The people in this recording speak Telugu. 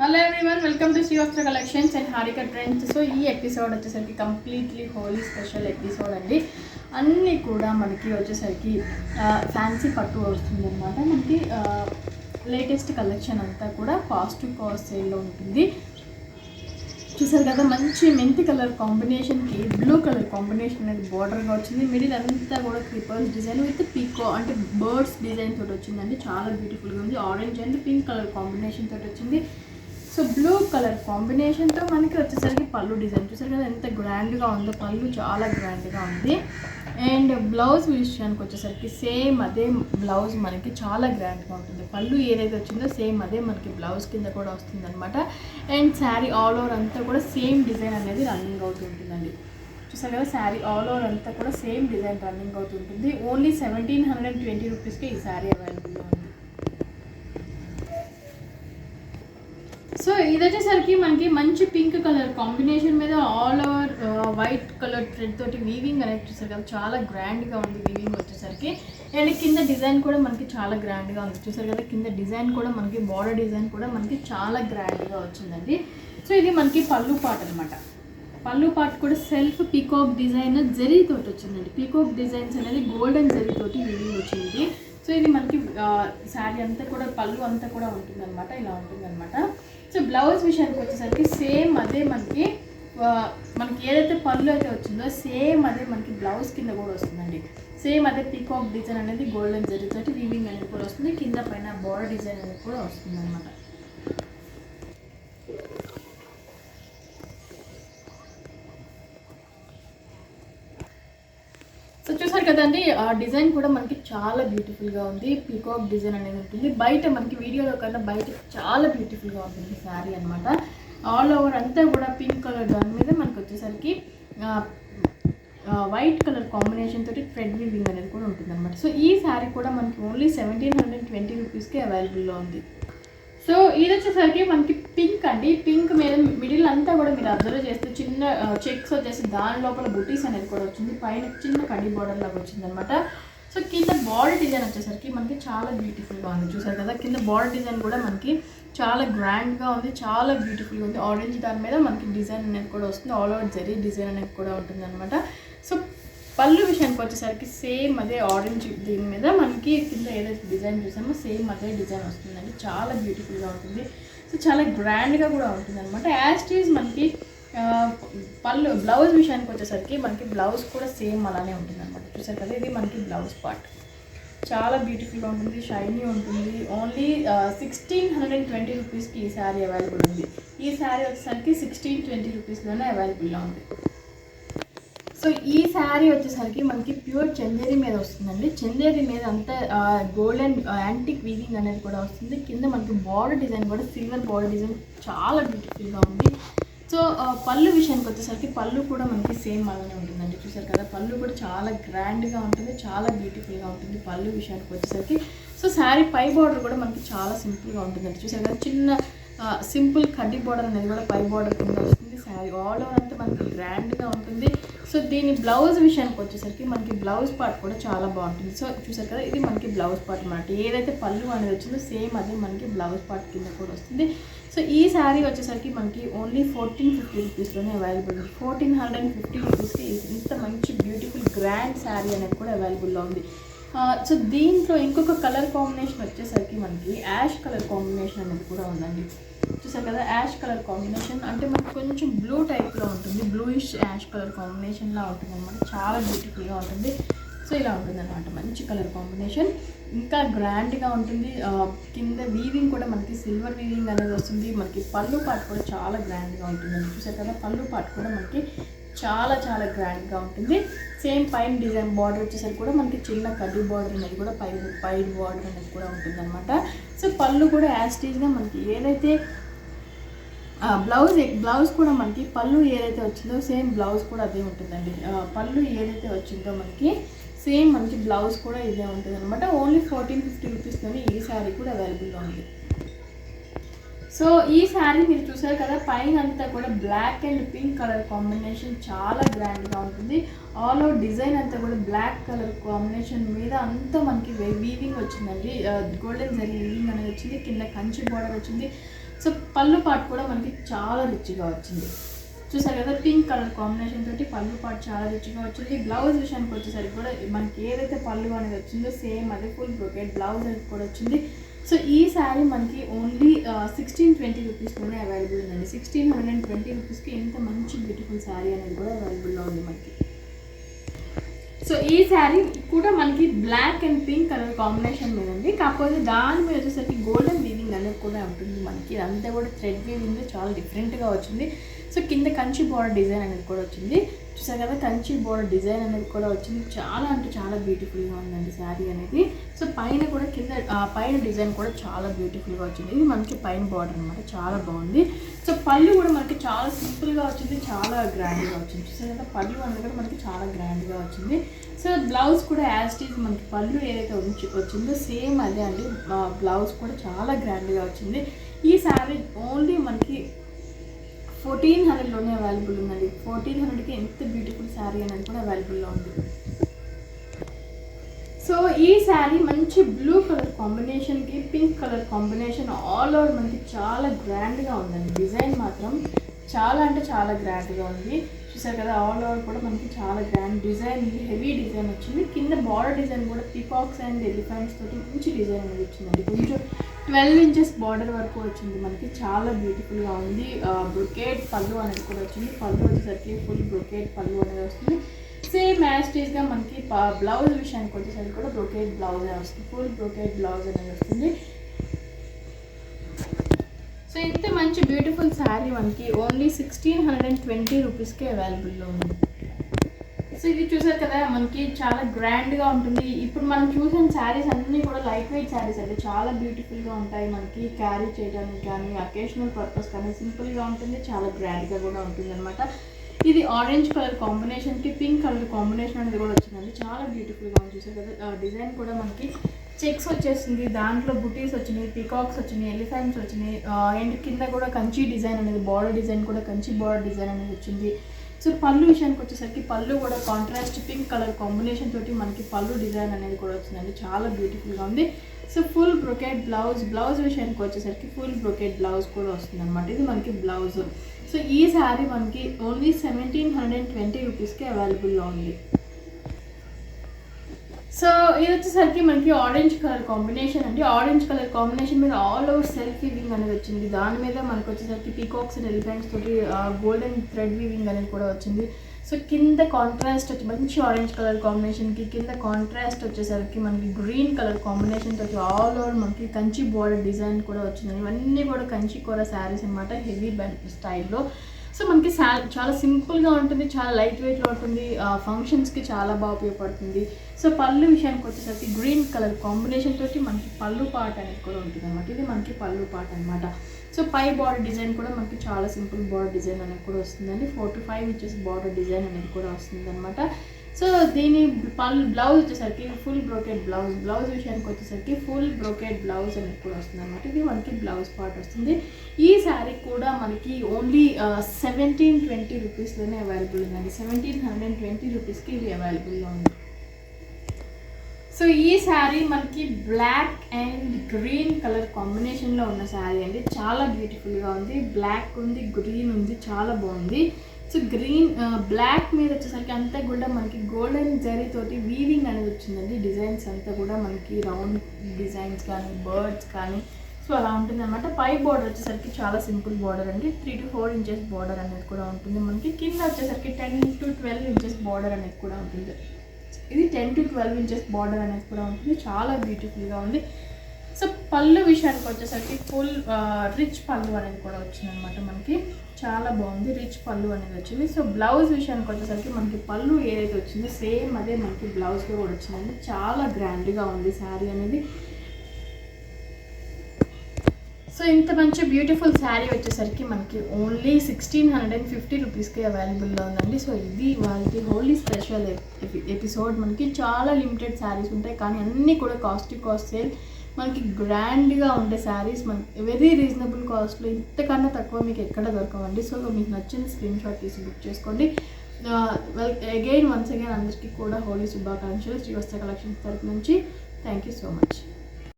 Hello everyone, welcome to Srivastra collections and Harika trends. So ఈ ఎపిసోడ్ వచ్చేసరికి కంప్లీట్లీ హోలీ స్పెషల్ ఎపిసోడ్ అండి. అన్నీ కూడా మనకి వచ్చేసరికి ఫ్యాన్సీ పట్టు వస్తుంది అనమాట. మనకి లేటెస్ట్ కలెక్షన్ అంతా కూడా కాస్ట్ టు కాస్ట్ సేల్లో ఉంటుంది. చూసారు కదా, మంచి మెంతి కలర్ కాంబినేషన్కి బ్లూ కలర్ కాంబినేషన్ అనేది బార్డర్గా వచ్చింది. మిడిల్ అంతా కూడా క్రిపర్స్ డిజైన్ విత్ పీకో అంటే బర్డ్స్ డిజైన్ తోటి వచ్చిందండి. చాలా బ్యూటిఫుల్గా ఉంది. Orange and pink colour combination తోటి వచ్చింది. సో బ్లూ కలర్ కాంబినేషన్తో మనకి వచ్చేసరికి పళ్ళు డిజైన్ చూసారు కదా ఎంత గ్రాండ్గా ఉందో. పళ్ళు చాలా గ్రాండ్గా ఉంది. అండ్ బ్లౌజ్ విషయానికి వచ్చేసరికి సేమ్ అదే బ్లౌజ్ మనకి చాలా గ్రాండ్గా ఉంటుంది. పళ్ళు ఏదైతే వచ్చిందో సేమ్ అదే మనకి బ్లౌజ్ కింద కూడా వస్తుంది అనమాట. అండ్ శారీ ఆల్ ఓవర్ అంతా కూడా సేమ్ డిజైన్ అనేది రన్నింగ్ అవుతుంటుందండి. చూసారు కదా, శారీ ఆల్ ఓవర్ అంతా కూడా సేమ్ డిజైన్ రన్నింగ్ అవుతుంటుంది. ఓన్లీ 1720 రూపీస్కి ఈ శారీ అవైలబుల్గా ఉంది. సో ఇది వచ్చేసరికి మనకి మంచి పింక్ కలర్ కాంబినేషన్ మీద all over white colour thread తోటి వీవింగ్ అనేది చూసారు కదా, చాలా గ్రాండ్గా ఉంది వీవింగ్ వచ్చేసరికి. అండ్ కింద డిజైన్ కూడా మనకి చాలా గ్రాండ్గా ఉంది. చూసారు కదా, కింద డిజైన్ కూడా మనకి బార్డర్ డిజైన్ కూడా మనకి చాలా గ్రాండ్గా వచ్చిందండి. సో ఇది మనకి పళ్ళు పార్ట్ అనమాట. పళ్ళు పార్ట్ కూడా సెల్ఫ్ పీకాక్ డిజైన్ జరీ తోటి వచ్చిందండి. పీకాక్ డిజైన్స్ అనేది గోల్డెన్ జరీ తోటి వీవింగ్ వచ్చింది. సో ఇది మనకి శారీ అంతా కూడా పళ్ళు అంతా కూడా ఉంటుందన్నమాట. ఇలా ఉంటుందన్నమాట. సో బ్లౌజ్ విషయానికి వచ్చేసరికి సేమ్ అదే మనకి ఏదైతే పళ్ళు అయితే వచ్చిందో సేమ్ అదే మనకి బ్లౌజ్ కింద కూడా వస్తుందండి. సేమ్ అదే పీకాక్ డిజైన్ అనేది గోల్డెన్ జరీ తోటి వీవింగ్ అనేది కూడా వస్తుంది. కింద పైన బోర్డర్ డిజైన్ అనేది కూడా వస్తుంది అనమాట. సో చూసారు కదండి, ఆ డిజైన్ కూడా మనకి చాలా బ్యూటిఫుల్గా ఉంది. పీకాక్ డిజైన్ అనేది ఉంటుంది. బయట మనకి వీడియోలో కన్నా బయట చాలా బ్యూటిఫుల్గా ఉంటుంది శారీ అనమాట. ఆల్ ఓవర్ అంతా కూడా పింక్ కలర్ దాని మీద మనకి వచ్చేసరికి వైట్ కలర్ కాంబినేషన్ తోటి థ్రెడ్ వీవింగ్ అనేది కూడా ఉంటుంది అనమాట. సో ఈ శారీ కూడా మనకి ఓన్లీ 1720 రూపీస్కి అవైలబుల్లో ఉంది. సో ఇది వచ్చేసరికి మనకి పింక్ అండి. పింక్ మీద మిడిల్ అంతా కూడా మీరు అబ్జర్వ్ చేస్తే చిన్న చెక్స్ వచ్చేసి దాని లోపల బుటీస్ అనేది కూడా వచ్చింది. పైన చిన్న కడ్డీ బార్డర్ లాగా వచ్చింది అనమాట. సో కింద బార్డర్ డిజైన్ వచ్చేసరికి మనకి చాలా బ్యూటిఫుల్గా ఉంది. చూసారు కదా, కింద బార్డర్ డిజైన్ కూడా మనకి చాలా గ్రాండ్గా ఉంది. చాలా బ్యూటిఫుల్గా ఉంది. ఆరెంజ్ దాని మీద మనకి డిజైన్ అనేది కూడా వస్తుంది. ఆల్ ఓవర్ జరీ డిజైన్ అనేది కూడా ఉంటుంది అనమాట. సో పళ్ళు విషయానికి వచ్చేసరికి సేమ్ అదే ఆరెంజ్ దీని మీద మనకి కింద ఏదైతే డిజైన్ చూసామో సేమ్ అదే డిజైన్ వస్తుందండి. చాలా బ్యూటిఫుల్గా ఉంటుంది. సో చాలా గ్రాండ్గా కూడా ఉంటుంది అనమాట. యాస్టీజ్ మనకి పళ్ళు బ్లౌజ్ విషయానికి వచ్చేసరికి మనకి బ్లౌజ్ కూడా సేమ్ అలానే ఉంటుంది అనమాట. చూసారు కదా, ఇది మనకి బ్లౌజ్ పార్ట్ చాలా బ్యూటిఫుల్గా ఉంటుంది. షైనీ ఉంటుంది. ఓన్లీ 1620 రూపీస్కి ఈ శారీ అవైలబుల్ ఉంది. ఈ శారీ వచ్చేసరికి 1620 రూపీస్లోనే అవైలబుల్గా ఉంది. సో ఈ శారీ వచ్చేసరికి మనకి ప్యూర్ చందేరి మీద వస్తుందండి. చందేరి మీద అంతా గోల్డెన్ యాంటిక్ వీవింగ్ అనేది కూడా వస్తుంది. కింద మనకి బార్డర్ డిజైన్ కూడా సిల్వర్ బార్డర్ డిజైన్ చాలా బ్యూటిఫుల్గా ఉంది. సో పళ్ళు విషయానికి వచ్చేసరికి పళ్ళు కూడా మనకి సేమ్ అలానే ఉంటుందండి. చూసారు కదా, పళ్ళు కూడా చాలా గ్రాండ్గా ఉంటుంది. చాలా బ్యూటిఫుల్గా ఉంటుంది పళ్ళు విషయానికి వచ్చేసరికి. సో శారీ పై బార్డర్ కూడా మనకి చాలా సింపుల్గా ఉంటుందండి. చూసారు కదా, చిన్న సింపుల్ కడ్డీ బార్డర్ అనేది కూడా పై బార్డర్ కింద వస్తుంది. శారీ ఆల్ ఓవర్ అంతా మనకి గ్రాండ్గా ఉంటుంది. సో దీని బ్లౌజ్ విషయానికి వచ్చేసరికి మనకి బ్లౌజ్ పార్ట్ కూడా చాలా బాగుంటుంది. సో చూసారు కదా, ఇది మనకి బ్లౌజ్ పార్ట్ అన్నమాట. ఏదైతే పళ్ళు అనేది వచ్చిందో సేమ్ అదే మనకి బ్లౌజ్ పార్ట్ కింద కూడా వస్తుంది. సో ఈ శారీ వచ్చేసరికి మనకి ఓన్లీ 1450 రూపీస్లోనే అవైలబుల్ ఉంది. 1450 రూపీస్కి ఇంత మంచి బ్యూటిఫుల్ గ్రాండ్ శారీ అనేది కూడా అవైలబుల్లో ఉంది. సో దీంట్లో ఇంకొక కలర్ కాంబినేషన్ వచ్చేసరికి మనకి యాష్ కలర్ కాంబినేషన్ అనేది కూడా ఉందండి. చూసారు కదా, యాష్ కలర్ కాంబినేషన్ అంటే మనకి కొంచెం బ్లూ టైప్లో ఉంటుంది. బ్లూయిష్ యాష్ కలర్ కాంబినేషన్లా ఉంటుంది అనమాట. చాలా బ్యూటిఫుల్గా ఉంటుంది. సో ఇలా ఉంటుంది అనమాట. మంచి కలర్ కాంబినేషన్, ఇంకా గ్రాండ్గా ఉంటుంది. కింద వీవింగ్ కూడా మనకి సిల్వర్ వీవింగ్ అనేది వస్తుంది. మనకి పళ్ళు పార్ట్ కూడా చాలా గ్రాండ్గా ఉంటుందండి. చూసారు కదా, పళ్ళు పార్ట్ కూడా మనకి చాలా చాలా గ్రాండ్గా ఉంటుంది. సేమ్ పైన డిజైన్ బార్డర్ వచ్చేసరికి కూడా మనకి చిన్న కడ్డీ బార్డర్ అనేది కూడా పై బార్డర్ అనేది కూడా ఉంటుందన్నమాట. సో పళ్ళు కూడా యాస్టీజ్గా మనకి ఏదైతే బ్లౌజ్ కూడా మనకి పళ్ళు ఏదైతే వచ్చిందో సేమ్ బ్లౌజ్ కూడా అదే ఉంటుందండి. పళ్ళు ఏదైతే వచ్చిందో మనకి సేమ్ మనకి బ్లౌజ్ కూడా ఇదే ఉంటుంది అనమాట. ఓన్లీ 1450 రూపీస్లోనే ఈ శారీ కూడా అవైలబుల్గా ఉంది. సో ఈ శారీ మీరు చూసారు కదా, పైన అంతా కూడా black and pink colour combination చాలా గ్రాండ్గా ఉంటుంది. ఆల్ ఓవర్ డిజైన్ అంతా కూడా బ్లాక్ కలర్ కాంబినేషన్ మీద అంతా మనకి వీవింగ్ వచ్చిందండి. గోల్డెన్ జరీ వీవింగ్ అనేది వచ్చింది. కింద కంచి బార్డర్ వచ్చింది. సో పళ్ళు పార్ట్ కూడా మనకి చాలా రిచ్గా వచ్చింది. చూసారు కదా, పింక్ కలర్ కాంబినేషన్ తోటి పళ్ళు పార్ట్ చాలా రిచ్గా వచ్చింది. బ్లౌజ్ విషయానికి వచ్చేసరికి కూడా మనకి ఏదైతే పళ్ళు అనేది వచ్చిందో సేమ్ అదే ఫుల్ బ్రోకెట్ బ్లౌజ్ అనేది కూడా వచ్చింది. సో ఈ శారీ మనకి ఓన్లీ 1620 రూపీస్లోనే అవైలబుల్ ఉందండి. 1620 రూపీస్కి ఇంత మంచి బ్యూటిఫుల్ శారీ అనేది కూడా అవైలబుల్లో ఉంది మనకి. సో ఈ శారీ కూడా మనకి black and pink colour combination మీద ఉంది. కాకపోతే దాని మీద వచ్చేసరికి గోల్డెన్ వీవింగ్ అనేది కూడా ఉంటుంది మనకి. అంతా కూడా థ్రెడ్ వీవింగ్ చాలా డిఫరెంట్గా వచ్చింది. సో కింద కంచి బోర్డర్ డిజైన్ అనేది కూడా వచ్చింది. చూసారు కదా, కంచి బోర్డర్ డిజైన్ అనేది కూడా వచ్చింది. చాలా అంటే చాలా బ్యూటిఫుల్గా ఉందండి శారీ అనేది. సో పైన కూడా కింద పైన డిజైన్ కూడా చాలా బ్యూటిఫుల్గా వచ్చింది. ఇది మనకి పైన బార్డర్ అనమాట, చాలా బాగుంది. సో పళ్ళు కూడా మనకి చాలా సింపుల్గా వచ్చింది, చాలా గ్రాండ్గా వచ్చింది. చూసారు కదా, పళ్ళు అనేది కూడా మనకి చాలా గ్రాండ్గా వచ్చింది. సో బ్లౌజ్ కూడా యాజ్ ఇట్ ఈజ్ మనకి పళ్ళు ఏదైతే వచ్చిందో సేమ్ అదే అండి. బ్లౌజ్ కూడా చాలా గ్రాండ్గా వచ్చింది. ఈ శారీ ఓన్లీ మనకి 1400లోనే అవైలబుల్ ఉందండి. 1400కి ఎంత బ్యూటిఫుల్ శారీ అనేది కూడా అవైలబుల్లో ఉంది. సో ఈ శారీ మంచి బ్లూ కలర్ కాంబినేషన్కి pink colour combination all over మనకి చాలా గ్రాండ్గా ఉందండి. డిజైన్ మాత్రం చాలా అంటే చాలా గ్రాండ్గా ఉంది. చూసారు కదా, ఆల్ ఓవర్ కూడా మనకి చాలా గ్రాండ్ డిజైన్, హెవీ డిజైన్ వచ్చింది. కింద బార్డర్ డిజైన్ కూడా పీకాక్స్ అండ్ ఎలిఫెంట్స్ తోటి మంచి డిజైన్ అనేది వచ్చిందండి. కొంచెం 12 ఇంచెస్ బార్డర్ వరకు వచ్చింది మనకి, చాలా బ్యూటిఫుల్గా ఉంది. బ్రొకేట్ పళ్ళు అనేది కూడా వచ్చింది. పళ్ళు వచ్చేసరికి ఫుల్ బ్రొకేట్ పళ్ళు అనేది వస్తుంది. సేమ్ యాస్టీజ్గా మనకి బ్లౌజ్ విషయానికి వచ్చేసరికి కూడా బ్రొకేట్ బ్లౌజ్ అనేది వస్తుంది. ఫుల్ బ్రొకేట్ బ్లౌజ్ అనేది వస్తుంది. సో ఇంత మంచి బ్యూటిఫుల్ శారీ మనకి ఓన్లీ 1620 రూపీస్కే అవైలబుల్లో ఉంది. సో ఇది చూసారు కదా, మనకి చాలా గ్రాండ్గా ఉంటుంది. ఇప్పుడు మనం చూసిన శారీస్ అన్నీ కూడా లైట్ వెయిట్ శారీస్ అండి, చాలా బ్యూటిఫుల్గా ఉంటాయి. మనకి క్యారీ చేయడానికి కానీ అకేషనల్ పర్పస్ కానీ సింపుల్గా ఉంటుంది, చాలా గ్రాండ్గా కూడా ఉంటుంది అనమాట. ఇది ఆరెంజ్ కలర్ కాంబినేషన్కి పింక్ కలర్ కాంబినేషన్ అనేది కూడా వచ్చిందండి, చాలా బ్యూటిఫుల్గా ఉంది. చూసారు కదా, డిజైన్ కూడా మనకి చెక్స్ వచ్చేసింది, దాంట్లో బుటీస్ వచ్చినాయి, పీకాక్స్ వచ్చినాయి, ఎలిఫెంట్స్ వచ్చినాయి. అండ్ కింద కూడా కంచి డిజైన్ అనేది, బార్డర్ డిజైన్ కూడా కంచి బార్డర్ డిజైన్ అనేది వచ్చింది. సో పళ్ళు విషయానికి వచ్చేసరికి పళ్ళు కూడా కాంట్రాస్ట్ పింక్ కలర్ కాంబినేషన్ తోటి మనకి పళ్ళు డిజైన్ అనేది కూడా వచ్చిందండి, చాలా బ్యూటిఫుల్గా ఉంది. సో ఫుల్ బ్రొకెట్ బ్లౌజ్ విషయానికి వచ్చేసరికి ఫుల్ బ్రొకెట్ బ్లౌజ్ కూడా వస్తుంది అనమాట. ఇది మనకి బ్లౌజ్. సో ఈ శారీ మనకి ఓన్లీ 1720 రూపీస్కి అవైలబుల్లో ఉంది. సో ఇది వచ్చేసరికి మనకి ఆరెంజ్ కలర్ కాంబినేషన్ అండి. ఆరెంజ్ కలర్ కాంబినేషన్ మీద ఆల్ ఓవర్ సెల్ఫ్ వీవింగ్ అనేది వచ్చింది. దాని మీద మనకు వచ్చేసరికి పీకాక్స్ అండ్ ఎలిఫెంట్స్ తోటి గోల్డెన్ థ్రెడ్ వీవింగ్ అనేది కూడా వచ్చింది. సో కింద కాంట్రాస్ట్ వచ్చి మంచి ఆరెంజ్ కలర్ కాంబినేషన్కి కింద కాంట్రాస్ట్ వచ్చేసరికి మనకి గ్రీన్ కలర్ కాంబినేషన్ తోటి ఆల్ ఓవర్ మనకి కంచి బార్డర్ డిజైన్ కూడా వచ్చింది. ఇవన్నీ కూడా కంచి కూర శారీస్ అనమాట, హెవీ స్టైల్లో. సో మనకి చాలా సింపుల్గా ఉంటుంది, చాలా లైట్ వెయిట్లో ఉంటుంది, ఫంక్షన్స్కి చాలా బాగా ఉపయోగపడుతుంది. సో పళ్ళు విషయానికి వచ్చేసరికి గ్రీన్ కలర్ కాంబినేషన్ తోటి మనకి పళ్ళు పార్ట్ అనేది కూడా ఉంటుంది అనమాట. ఇది మనకి పళ్ళు పార్ట్ అనమాట. సో పై బార్డర్ డిజైన్ కూడా మనకి చాలా సింపుల్ బార్డర్ డిజైన్ అనేది కూడా వస్తుందండి. 4 to 5 ఇంచెస్ బార్డర్ డిజైన్ అనేది కూడా వస్తుంది అనమాట. సో దీని బ్లౌజ్ వచ్చేసరికి ఫుల్ బ్రోకెట్ బ్లౌజ్ విషయానికి వచ్చేసరికి ఫుల్ బ్రోకెట్ బ్లౌజ్ అనేది కూడా వస్తుంది అనమాట. ఇది మనకి బ్లౌజ్ పార్ట్ వస్తుంది. ఈ శారీ కూడా మనకి ఓన్లీ 1720 రూపీస్లోనే అవైలబుల్ ఉందండి. 1720 రూపీస్కి ఇది అవైలబుల్లో ఉంది. సో ఈ శారీ మనకి బ్లాక్ అండ్ గ్రీన్ కలర్ కాంబినేషన్లో ఉన్న శారీ అండి, చాలా బ్యూటిఫుల్గా ఉంది. బ్లాక్ ఉంది, గ్రీన్ ఉంది, చాలా బాగుంది. సో బ్లాక్ మీద వచ్చేసరికి అంతా కూడా మనకి గోల్డెన్ జరీ తోటి వీవింగ్ అనేది వచ్చిందండి. డిజైన్స్ అంతా కూడా మనకి రౌండ్ డిజైన్స్ కానీ బర్డ్స్ కానీ సో అలా ఉంటుంది అనమాట. పై బార్డర్ వచ్చేసరికి చాలా సింపుల్ బార్డర్ అండి, 3 to 4 ఇంచెస్ బార్డర్ అనేది కూడా ఉంటుంది మనకి. కింద వచ్చేసరికి 10 to 12 ఇంచెస్ బార్డర్ అనేది కూడా ఉంటుంది. ఇది 10 to 12 ఇంచెస్ బార్డర్ అనేది కూడా ఉంటుంది, చాలా బ్యూటిఫుల్గా ఉంది. సో పళ్ళు విషయానికి వచ్చేసరికి ఫుల్ రిచ్ పళ్ళు అనేది కూడా వచ్చిందనమాట మనకి, చాలా బాగుంది, రిచ్ పళ్ళు అనేది వచ్చింది. సో బ్లౌజ్ విషయానికి వచ్చేసరికి మనకి పళ్ళు ఏదైతే వచ్చిందో సేమ్ అదే మనకి బ్లౌజ్లో కూడా వచ్చిందండి, చాలా గ్రాండ్గా ఉంది శారీ అనేది. సో ఇంత మంచి బ్యూటిఫుల్ శారీ వచ్చేసరికి మనకి ఓన్లీ 1650 రూపీస్కి అవైలబుల్లో ఉందండి. సో ఇది వాళ్ళకి హోలీ స్పెషల్ ఎపిసోడ్. మనకి చాలా లిమిటెడ్ శారీస్ ఉంటాయి, కానీ అన్నీ కూడా కాస్ట్ సేల్. మనకి గ్రాండ్గా ఉండే శారీస్ మనకి వెరీ రీజనబుల్ కాస్ట్లో, ఇంతకన్నా తక్కువ మీకు ఎక్కడ దొరకవండి. సో మీకు నచ్చిన స్క్రీన్ షాట్ తీసి బుక్ చేసుకోండి. వన్స్ అగైన్ అందరికీ కూడా హోలీ శుభాకాంక్షలు శ్రీవత్స కలెక్షన్స్ తరపు నుంచి. Thank you so much.